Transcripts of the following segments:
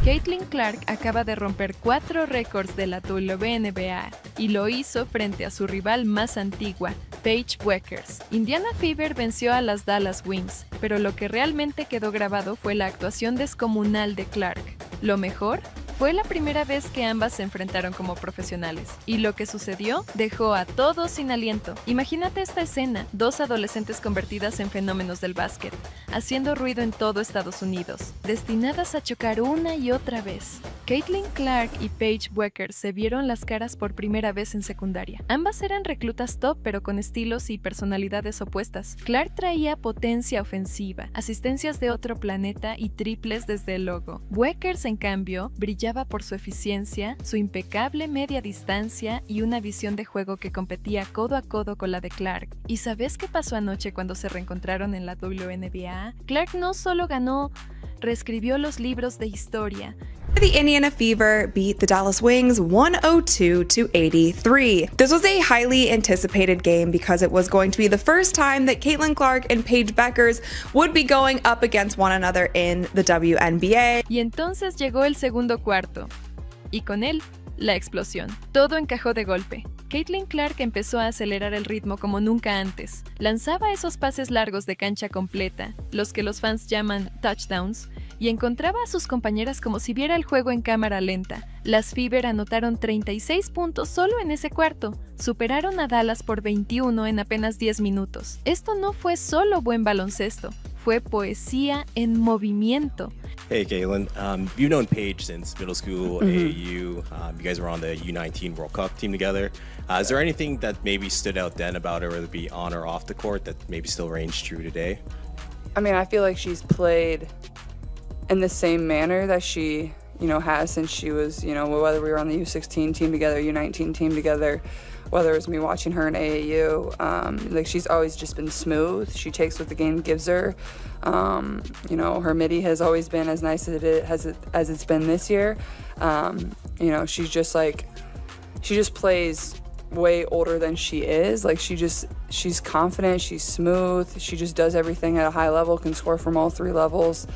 Caitlin Clark acaba de romper 4 récords de la WNBA y lo hizo frente a su rival más antigua, Paige Bueckers. Indiana Fever venció a las Dallas Wings, pero lo que realmente quedó grabado fue la actuación descomunal de Clark. Lo mejor fue la primera vez que ambas se enfrentaron como profesionales, y lo que sucedió dejó a todos sin aliento. Imagínate esta escena, 2 adolescentes convertidas en fenómenos del básquet, haciendo ruido en todo Estados Unidos, destinadas a chocar una y otra vez. Caitlin Clark y Paige Bueckers se vieron las caras por primera vez en secundaria. Ambas eran reclutas top, pero con estilos y personalidades opuestas. Clark traía potencia ofensiva, asistencias de otro planeta y triples desde el logo. Bueckers, en cambio, brillaba por su eficiencia, su impecable media distancia y una visión de juego que competía codo a codo con la de Clark. ¿Y sabes qué pasó anoche cuando se reencontraron en la WNBA? Clark no solo ganó, reescribió los libros de historia. The Indiana Fever beat the Dallas Wings 102-83. This was a highly anticipated game because it was going to be the first time that Caitlin Clark and Paige Bueckers would be going up against one another in the WNBA. Y entonces llegó el segundo cuarto, y con él, la explosión. Todo encajó de golpe. Caitlin Clark empezó a acelerar el ritmo como nunca antes. Lanzaba esos pases largos de cancha completa, los que los fans llaman touchdowns, y encontraba a sus compañeras como si viera el juego en cámara lenta. Las Fever anotaron 36 puntos solo en ese cuarto. Superaron a Dallas por 21 en apenas 10 minutos. Esto no fue solo buen baloncesto, fue poesía en movimiento. Hey, Caitlin. You've known Paige since middle school, AAU. You guys were on the U19 World Cup team together. Is there anything that maybe stood out then about her, whether it be on or off the court, that maybe still reigns true today? I mean, I feel like she's played in the same manner that she, has since she was, whether we were on the U16 team together, U19 team together, whether it was me watching her in AAU, like she's always just been smooth. She takes what the game gives her. Her midi has always been as nice as it's been this year. She's just she just plays way older than she is. Like she's confident, she's smooth, she just does everything at a high level, can score from all 3 levels.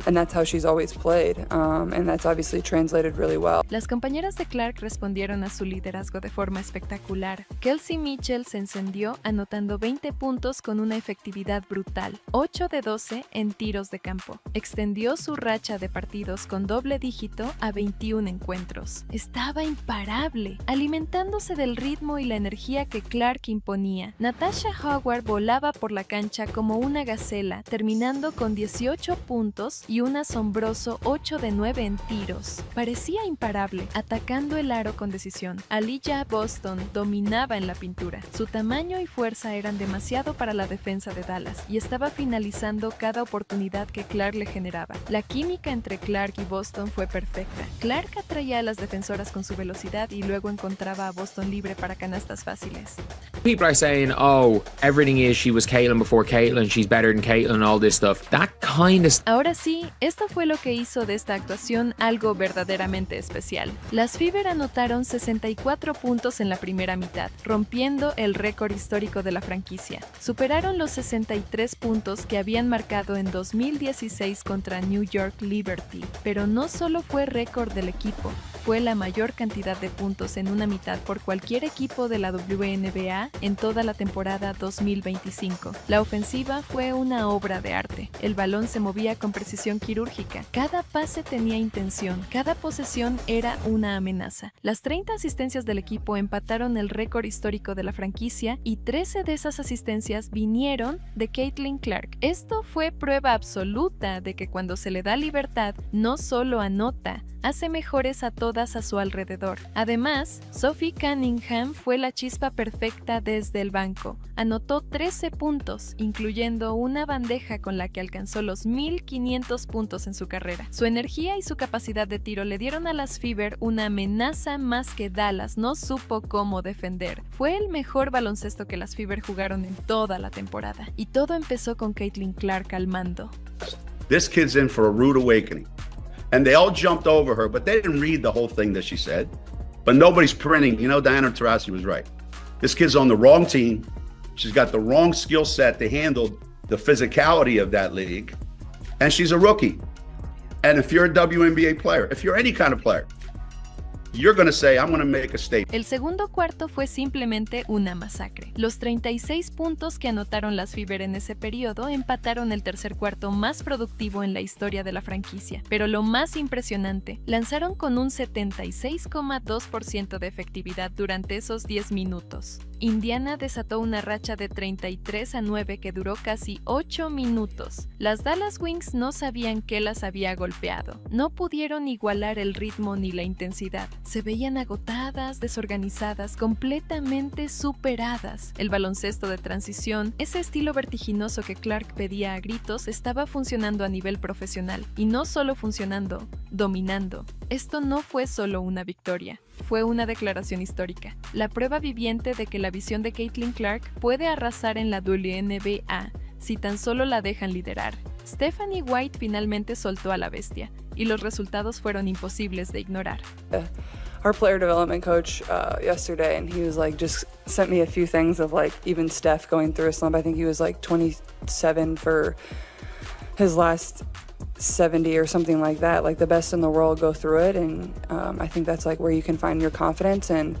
And that's how she's always played, and that's obviously translated really well. Las compañeras de Clark respondieron a su liderazgo de forma espectacular. Kelsey Mitchell se encendió anotando 20 puntos con una efectividad brutal, 8 de 12 en tiros de campo. Extendió su racha de partidos con doble dígito a 21 encuentros. Estaba imparable, alimentándose del ritmo y la energía que Clark imponía. Natasha Howard volaba por la cancha como una gacela, terminando con 18 puntos y un asombroso 8 de 9 en tiros. Parecía imparable, atacando el aro con decisión. Aliyah Boston dominaba en la pintura. Su tamaño y fuerza eran demasiado para la defensa de Dallas y estaba finalizando cada oportunidad que Clark le generaba. La química entre Clark y Boston fue perfecta. Clark atraía a las defensoras con su velocidad y luego encontraba a Boston libre para canastas fáciles. People are saying, oh, everything is she was Caitlin before Caitlin, she's better than Caitlin, all this stuff. That kind of... Ahora sí, esto fue lo que hizo de esta actuación algo verdaderamente especial. Las Fever anotaron 64 puntos en la primera mitad, rompiendo el récord histórico de la franquicia. Superaron los 63 puntos que habían marcado en 2016 contra New York Liberty. Pero no solo fue récord del equipo, fue la mayor cantidad de puntos en una mitad por cualquier equipo de la WNBA en toda la temporada 2025. La ofensiva fue una obra de arte. El balón se movía con precisión quirúrgica. Cada pase tenía intención. Cada posesión era una amenaza. Las 30 asistencias del equipo empataron el récord histórico de la franquicia y 13 de esas asistencias vinieron de Caitlin Clark. Esto fue prueba absoluta de que cuando se le da libertad, no solo anota, hace mejores a todas a su alrededor. Además, Sophie Cunningham fue la chispa perfecta desde el banco. Anotó 13 puntos, incluyendo una bandeja con la que alcanzó los 1500 puntos en su carrera. Su energía y su capacidad de tiro le dieron a las Fever una amenaza más que Dallas no supo cómo defender. Fue el mejor baloncesto que las Fever jugaron en toda la temporada. Y todo empezó con Caitlin Clark al mando. This kid's in for a rude awakening. And they all jumped over her, but they didn't read the whole thing that she said. But nobody's printing. Diana Taurasi was right. This kid's on the wrong team. She's got the wrong skill set to handle the physicality of that league. And she's a rookie. And if you're a WNBA player, if you're any kind of player, you're going to say, I'm going to make a statement. El segundo cuarto fue simplemente una masacre. Los 36 puntos que anotaron las Fever en ese periodo empataron el tercer cuarto más productivo en la historia de la franquicia. Pero lo más impresionante, lanzaron con un 76,2% de efectividad durante esos 10 minutos. Indiana desató una racha de 33-9 que duró casi 8 minutos. Las Dallas Wings no sabían qué las había golpeado. No pudieron igualar el ritmo ni la intensidad. Se veían agotadas, desorganizadas, completamente superadas. El baloncesto de transición, ese estilo vertiginoso que Clark pedía a gritos, estaba funcionando a nivel profesional. Y no solo funcionando, dominando. Esto no fue solo una victoria. Fue una declaración histórica, la prueba viviente de que la visión de Caitlin Clark puede arrasar en la WNBA si tan solo la dejan liderar. Stephanie White finalmente soltó a la bestia, y los resultados fueron imposibles de ignorar. Our player development coach yesterday, and he was like, just sent me a few things of like even Steph going through a slump. I think he was like 27 for his last 70 or something like that. Like the best in the world go through it, and I think that's like where you can find your confidence. And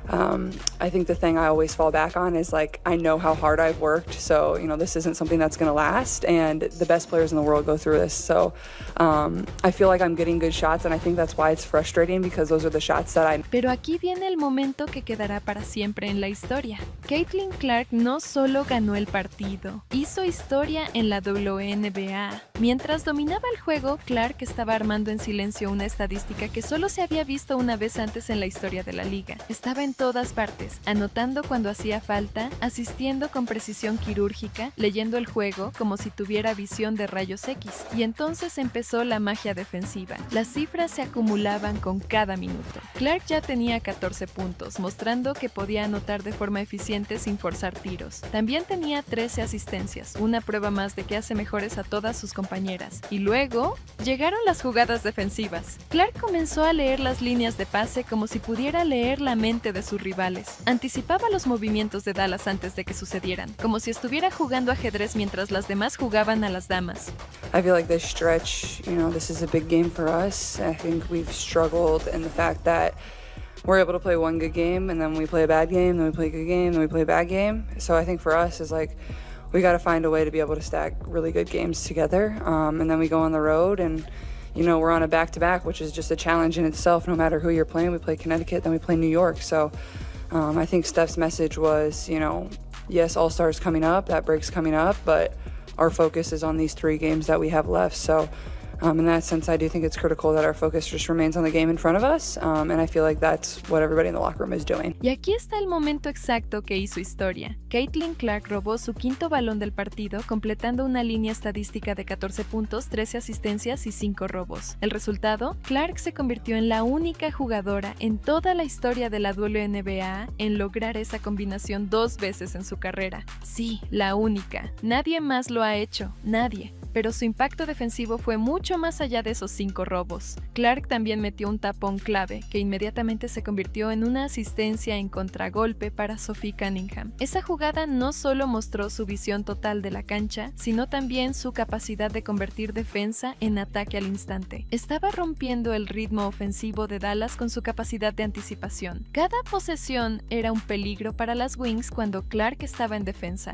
I think the thing I always fall back on is like, I know how hard I've worked, so you know this isn't something that's going to last, and the best players in the world go through this. So I feel like I'm getting good shots, and I think that's why it's frustrating, because those are the shots that I... Pero aquí viene el momento que quedará para siempre en la historia. Caitlin Clark no solo ganó el partido, hizo historia en la WNBA. Mientras dominaba el juego, Clark estaba armando en silencio una estadística que solo se había visto una vez antes en la historia de la liga. Estaba en todas partes, anotando cuando hacía falta, asistiendo con precisión quirúrgica, leyendo el juego como si tuviera visión de rayos X. Y entonces empezó la magia defensiva. Las cifras se acumulaban con cada minuto. Clark ya tenía 14 puntos, mostrando que podía anotar de forma eficiente sin forzar tiros. También tenía 13 asistencias, una prueba más de que hace mejores a todas sus compañeras. Y luego, llegaron las jugadas defensivas. Clark comenzó a leer las líneas de pase como si pudiera leer la mente de sus rivales. Anticipaba los movimientos de Dallas antes de que sucedieran, como si estuviera jugando ajedrez mientras las demás jugaban a las damas. I feel like this stretch, you know, this is a big game for us. I think we've struggled in the fact that we're able to play one good game, and then we play a bad game, then we play a good game, then we play a bad game. So I think for us is like, we got to find a way to be able to stack really good games together, and then we go on the road, and you know, we're on a back-to-back, which is just a challenge in itself. No matter who you're playing, we play Connecticut, then we play New York. So I think Steph's message was, you know, yes, All-Stars coming up, that break's coming up, but our focus is on these 3 games that we have left. So in that sense, I do think it's critical that our focus just remains on the game in front of us, and I feel like that's what everybody in the locker room is doing. Y aquí está el momento exacto que hizo historia. Caitlin Clark robó su quinto balón del partido, completando una línea estadística de 14 puntos, 13 asistencias y 5 robos. El resultado, Clark se convirtió en la única jugadora en toda la historia de la WNBA en lograr esa combinación 2 veces en su carrera. Sí, la única. Nadie más lo ha hecho, nadie. Pero su impacto defensivo fue mucho más allá de esos 5 robos. Clark también metió un tapón clave, que inmediatamente se convirtió en una asistencia en contragolpe para Sophie Cunningham. Esa jugada no solo mostró su visión total de la cancha, sino también su capacidad de convertir defensa en ataque al instante. Estaba rompiendo el ritmo ofensivo de Dallas con su capacidad de anticipación. Cada posesión era un peligro para las Wings cuando Clark estaba en defensa.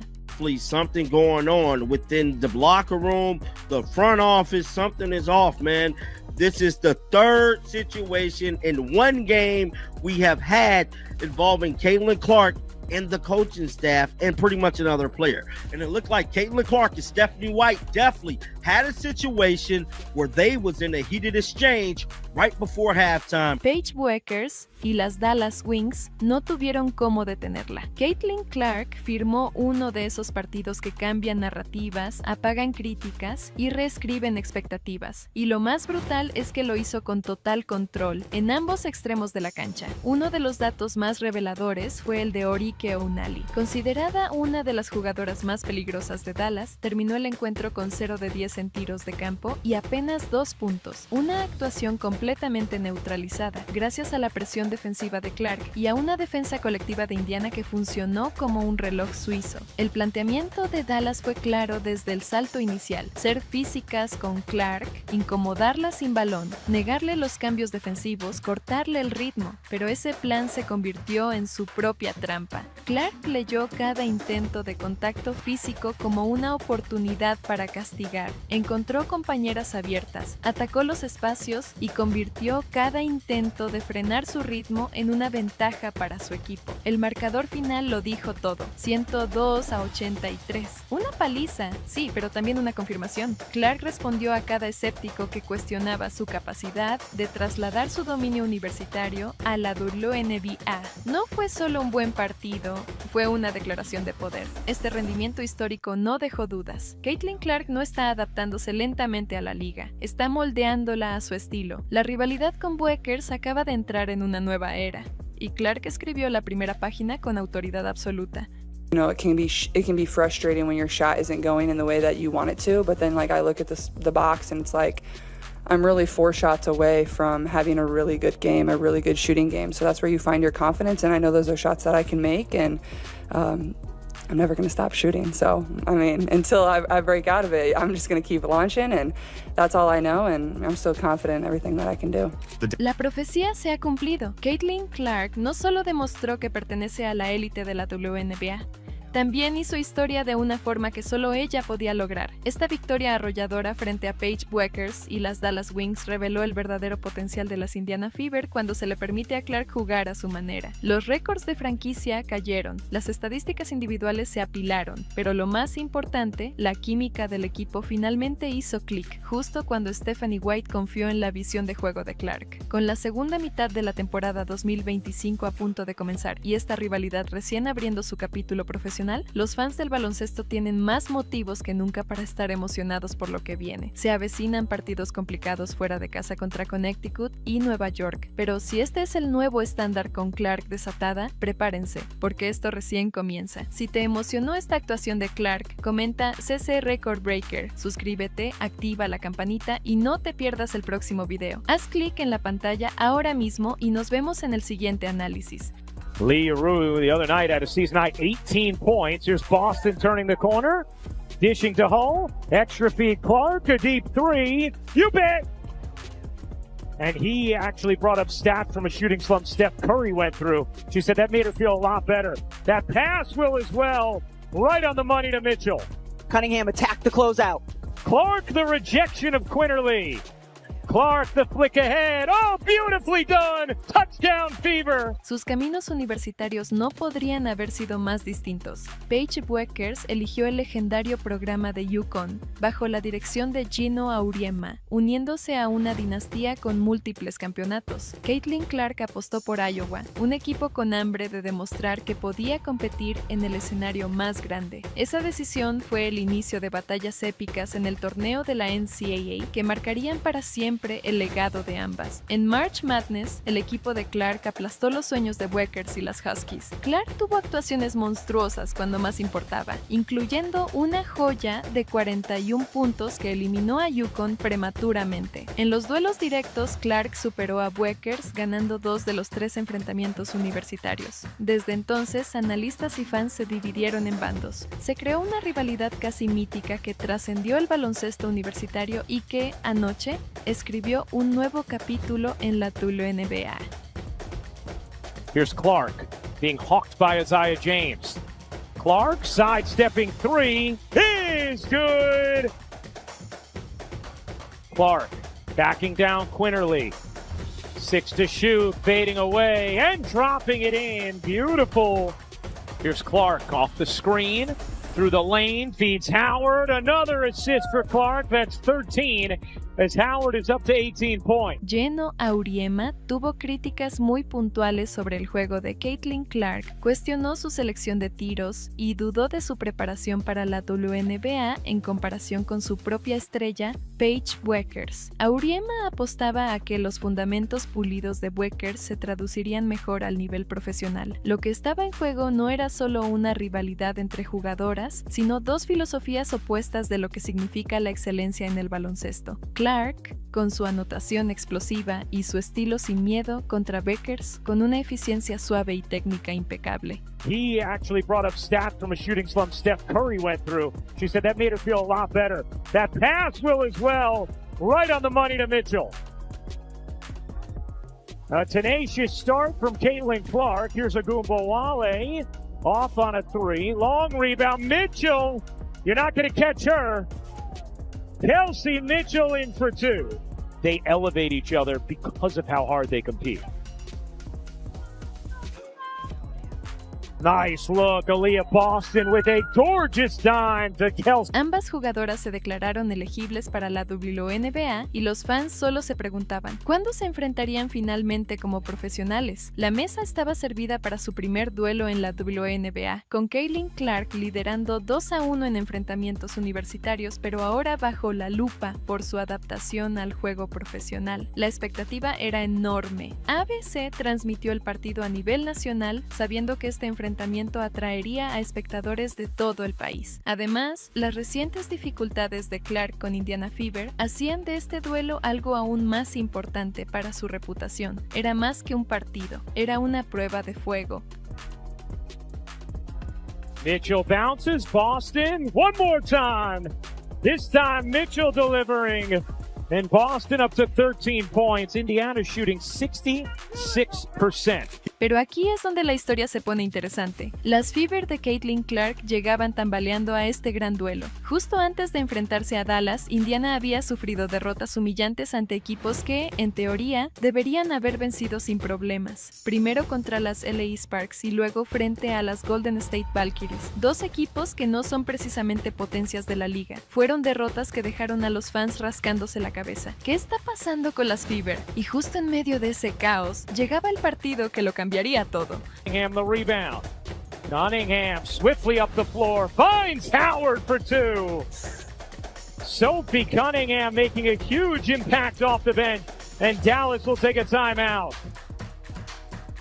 Something going on within the locker room, the front office, something is off, man. This is the 3rd situation in one game we have had involving Caitlin Clark and the coaching staff and pretty much another player. And it looked like Caitlin Clark and Stephanie White definitely had a situation where they was in a heated exchange right before halftime. Paige Bueckers y las Dallas Wings no tuvieron cómo detenerla. Caitlin Clark firmó uno de esos partidos que cambian narrativas, apagan críticas y reescriben expectativas. Y lo más brutal es que lo hizo con total control en ambos extremos de la cancha. Uno de los datos más reveladores fue el de Orike Onali. Considerada una de las jugadoras más peligrosas de Dallas, terminó el encuentro con 0 de 10 3 en tiros de campo y apenas 2 puntos. Una actuación completamente neutralizada, gracias a la presión defensiva de Clark y a una defensa colectiva de Indiana que funcionó como un reloj suizo. El planteamiento de Dallas fue claro desde el salto inicial: ser físicas con Clark, incomodarla sin balón, negarle los cambios defensivos, cortarle el ritmo, pero ese plan se convirtió en su propia trampa. Clark leyó cada intento de contacto físico como una oportunidad para castigar. Encontró compañeras abiertas, atacó los espacios y convirtió cada intento de frenar su ritmo en una ventaja para su equipo. El marcador final lo dijo todo: 102-83. Una paliza, sí, pero también una confirmación. Clark respondió a cada escéptico que cuestionaba su capacidad de trasladar su dominio universitario a la WNBA. No fue solo un buen partido, fue una declaración de poder. Este rendimiento histórico no dejó dudas. Caitlin Clark no está adaptándose lentamente a la liga, está moldeándola a su estilo. La rivalidad con Buekers acaba de entrar en una nueva era, y Clark escribió la primera página con autoridad absoluta. You know, it can be frustrating when your shot isn't going in the way that you want it to, but then like I look at the box and it's like I'm really 4 shots away from having a really good game, a really good shooting game. So that's where you find your confidence, and I know those are shots that I can make, and I'm never going to stop shooting. So, I mean, until I break out of it, I'm just going to keep launching, and that's all I know, and I'm still confident in everything that I can do. La profecía se ha cumplido. Caitlin Clark no solo demostró que pertenece a la élite de la WNBA, también hizo historia de una forma que solo ella podía lograr. Esta victoria arrolladora frente a Paige Buekers y las Dallas Wings reveló el verdadero potencial de las Indiana Fever cuando se le permite a Clark jugar a su manera. Los récords de franquicia cayeron, las estadísticas individuales se apilaron, pero lo más importante, la química del equipo finalmente hizo clic, justo cuando Stephanie White confió en la visión de juego de Clark. Con la segunda mitad de la temporada 2025 a punto de comenzar y esta rivalidad recién abriendo su capítulo profesional, los fans del baloncesto tienen más motivos que nunca para estar emocionados por lo que viene. Se avecinan partidos complicados fuera de casa contra Connecticut y Nueva York, pero si este es el nuevo estándar con Clark desatada, prepárense, porque esto recién comienza. Si te emocionó esta actuación de Clark, comenta CC Record Breaker, suscríbete, activa la campanita y no te pierdas el próximo video. Haz clic en la pantalla ahora mismo y nos vemos en el siguiente análisis. Lee Rue the other night had a season high 18 points. Here's Boston turning the corner. Dishing to Hull. Extra feed Clark. A deep 3. You bet! And he actually brought up stats from a shooting slump Steph Curry went through. She said that made her feel a lot better. That pass will as well. Right on the money to Mitchell. Cunningham attacked the closeout. Clark, the rejection of Quinterly. Clark, the flick ahead. Oh, beautifully done. Touchdown Fever. Sus caminos universitarios no podrían haber sido más distintos. Paige Buekers eligió el legendario programa de UConn bajo la dirección de Gino Auriemma, uniéndose a una dinastía con múltiples campeonatos. Caitlin Clark apostó por Iowa, un equipo con hambre de demostrar que podía competir en el escenario más grande. Esa decisión fue el inicio de batallas épicas en el torneo de la NCAA que marcarían para siempre el legado de ambas. En March Madness, el equipo de Clark aplastó los sueños de Buekers y las Huskies. Clark tuvo actuaciones monstruosas cuando más importaba, incluyendo una joya de 41 puntos que eliminó a UConn prematuramente. En los duelos directos, Clark superó a Buekers ganando 2 de los 3 enfrentamientos universitarios. Desde entonces, analistas y fans se dividieron en bandos. Se creó una rivalidad casi mítica que trascendió el baloncesto universitario y que, anoche, escribió un nuevo capítulo en la WNBA. Here's Clark being hawked by Isaiah James. Clark sidestepping 3 is good. Clark backing down Quinterly. 6 to shoot, fading away and dropping it in. Beautiful. Here's Clark off the screen. Through the lane, feeds Howard. Another assist for Clark. That's 13 as Howard is up to 18 points. Gino Auriemma tuvo críticas muy puntuales sobre el juego de Caitlin Clark, cuestionó su selección de tiros y dudó de su preparación para la WNBA en comparación con su propia estrella, Paige Bueckers. Auriemma apostaba a que los fundamentos pulidos de Bueckers se traducirían mejor al nivel profesional. Lo que estaba en juego no era solo una rivalidad entre jugadoras, sino dos filosofías opuestas de lo que significa la excelencia en el baloncesto. Clark, con su anotación explosiva y su estilo sin miedo, contra Bueckers, con una eficiencia suave y técnica impecable. He actually brought up stats from a shooting slump Steph Curry went through. She said that made her feel a lot better. That pass will as well, right on the money to Mitchell. A tenacious start from Caitlin Clark. Here's Agumbawale, off on a three. Long rebound, Mitchell. You're not going to catch her. Kelsey Mitchell in for two. They elevate each other because of how hard they compete. Nice look, Aaliyah Boston with a gorgeous dime to Kelsey. Ambas jugadoras se declararon elegibles para la WNBA y los fans solo se preguntaban, ¿cuándo se enfrentarían finalmente como profesionales? La mesa estaba servida para su primer duelo en la WNBA, con Caitlin Clark liderando 2-1 en enfrentamientos universitarios, pero ahora bajo la lupa por su adaptación al juego profesional. La expectativa era enorme. ABC transmitió el partido a nivel nacional, sabiendo que este enfrentamiento atraería a espectadores de todo el país. Además, las recientes dificultades de Clark con Indiana Fever hacían de este duelo algo aún más importante para su reputación. Era más que un partido, era una prueba de fuego. Mitchell bounces, Boston, one more time. This time Mitchell delivering. And Boston up to 13 points. Indiana shooting 66%. Pero aquí es donde la historia se pone interesante. Las Fever de Caitlin Clark llegaban tambaleando a este gran duelo. Justo antes de enfrentarse a Dallas, Indiana había sufrido derrotas humillantes ante equipos que, en teoría, deberían haber vencido sin problemas. Primero contra las LA Sparks y luego frente a las Golden State Valkyries. Dos equipos que no son precisamente potencias de la liga. Fueron derrotas que dejaron a los fans rascándose la cabeza. ¿Qué está pasando con las Fever? Y justo en medio de ese caos, llegaba el partido que lo cambiaría todo. Cunningham the rebound. Cunningham swiftly up the floor, finds Howard for two. Sophie Cunningham making a huge impact off the bench, and Dallas will take a timeout.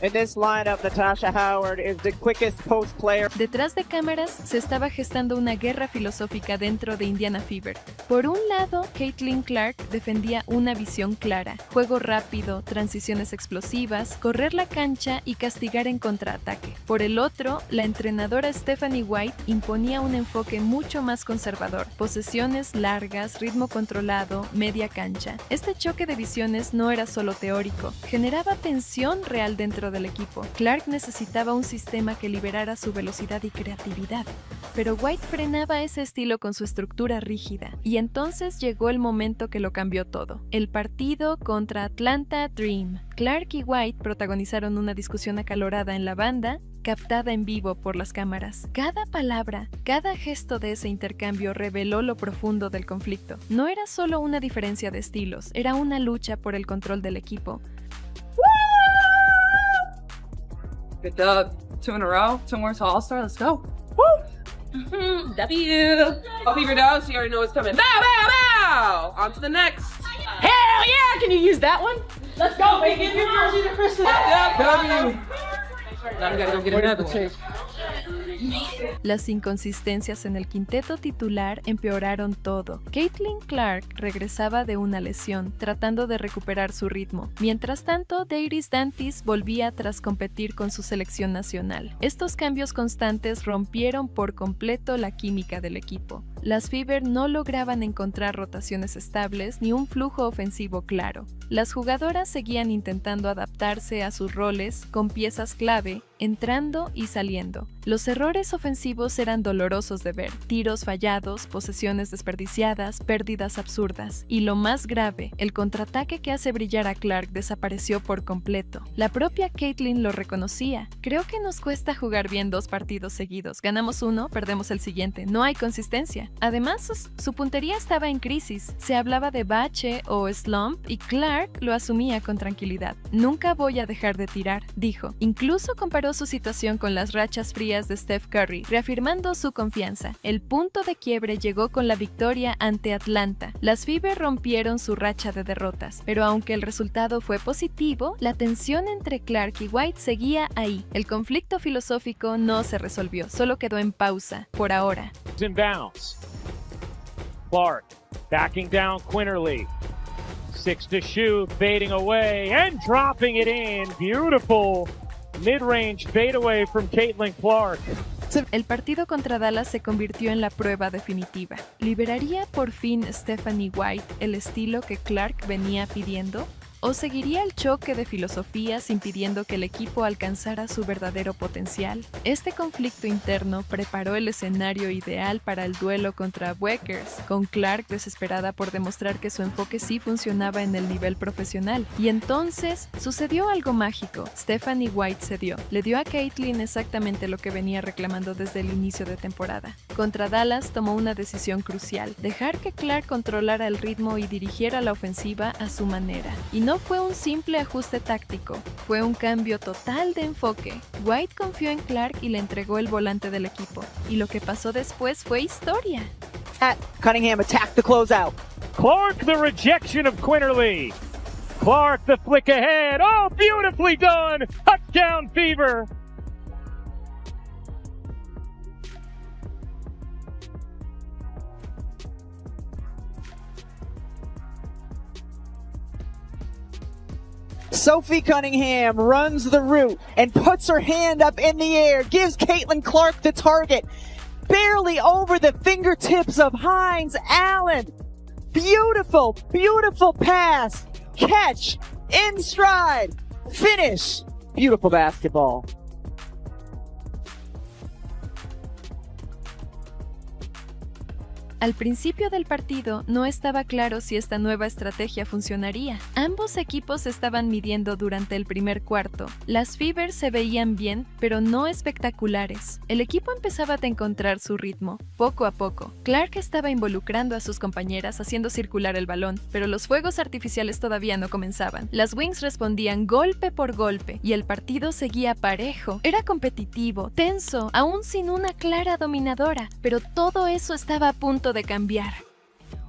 In this lineup, Natasha Howard is the quickest post player. Detrás de cámaras se estaba gestando una guerra filosófica dentro de Indiana Fever. Por un lado, Caitlin Clark defendía una visión clara: juego rápido, transiciones explosivas, correr la cancha y castigar en contraataque. Por el otro, la entrenadora Stephanie White imponía un enfoque mucho más conservador: posesiones largas, ritmo controlado, media cancha. Este choque de visiones no era solo teórico, generaba tensión real dentro del equipo. Clark necesitaba un sistema que liberara su velocidad y creatividad, pero White frenaba ese estilo con su estructura rígida. Y entonces llegó el momento que lo cambió todo: el partido contra Atlanta Dream. Clark y White protagonizaron una discusión acalorada en la banda, captada en vivo por las cámaras. Cada palabra, cada gesto de ese intercambio reveló lo profundo del conflicto. No era solo una diferencia de estilos, era una lucha por el control del equipo. Good dub. 2 in a row. 2 more to All-Star. Let's go. W. Oh, Fever does. You already know what's coming. Bow, bow, bow. On to the next. Hell yeah! Can you use that one? Let's go, baby. Give your jersey to Kristen. W. Now we gotta go get another one. Las inconsistencias en el quinteto titular empeoraron todo. Caitlin Clark regresaba de una lesión, tratando de recuperar su ritmo. Mientras tanto, Dairis Dantis volvía tras competir con su selección nacional. Estos cambios constantes rompieron por completo la química del equipo. Las Fever no lograban encontrar rotaciones estables ni un flujo ofensivo claro. Las jugadoras seguían intentando adaptarse a sus roles con piezas clave, entrando y saliendo. Los errores ofensivos eran dolorosos de ver: tiros fallados, posesiones desperdiciadas, pérdidas absurdas. Y lo más grave, el contraataque que hace brillar a Clark desapareció por completo. La propia Caitlin lo reconocía: creo que nos cuesta jugar bien 2 partidos seguidos. Ganamos uno, perdemos el siguiente. No hay consistencia. Además, su puntería estaba en crisis. Se hablaba de bache o slump y Clark lo asumía con tranquilidad. Nunca voy a dejar de tirar, dijo. Incluso comparó su situación con las rachas frías de Steph Curry, reafirmando su confianza. El punto de quiebre llegó con la victoria ante Atlanta. Las Fever rompieron su racha de derrotas, pero aunque el resultado fue positivo, la tensión entre Clark y White seguía ahí. El conflicto filosófico no se resolvió, solo quedó en pausa, por ahora. Inbounds. Clark backing down Quinterly. 6 to shoot, fading away and dropping it in. Beautiful mid-range fadeaway from Caitlin Clark. El partido contra Dallas se convirtió en la prueba definitiva. ¿Liberaría por fin Stephanie White el estilo que Clark venía pidiendo? ¿O seguiría el choque de filosofías impidiendo que el equipo alcanzara su verdadero potencial? Este conflicto interno preparó el escenario ideal para el duelo contra Weckers, con Clark desesperada por demostrar que su enfoque sí funcionaba en el nivel profesional. Y entonces sucedió algo mágico. Stephanie White cedió. Le dio a Caitlin exactamente lo que venía reclamando desde el inicio de temporada. Contra Dallas tomó una decisión crucial: dejar que Clark controlara el ritmo y dirigiera la ofensiva a su manera. Y no fue un simple ajuste táctico, fue un cambio total de enfoque. White confió en Clark y le entregó el volante del equipo. Y lo que pasó después fue historia. Cunningham attacked the closeout. Clark, the rejection of Quinterly. Clark, the flick ahead. Oh, beautifully done. Touchdown Fever. Sophie Cunningham runs the route and puts her hand up in the air, gives Caitlin Clark the target, barely over the fingertips of Hines Allen. Beautiful, beautiful pass, catch, in stride, finish. Beautiful basketball. Al principio del partido no estaba claro si esta nueva estrategia funcionaría. Ambos equipos estaban midiendo durante el primer cuarto. Las Fever se veían bien, pero no espectaculares. El equipo empezaba a encontrar su ritmo, poco a poco. Clark estaba involucrando a sus compañeras haciendo circular el balón, pero los fuegos artificiales todavía no comenzaban. Las Wings respondían golpe por golpe, y el partido seguía parejo. Era competitivo, tenso, aún sin una clara dominadora, pero todo eso estaba a punto de cambiar.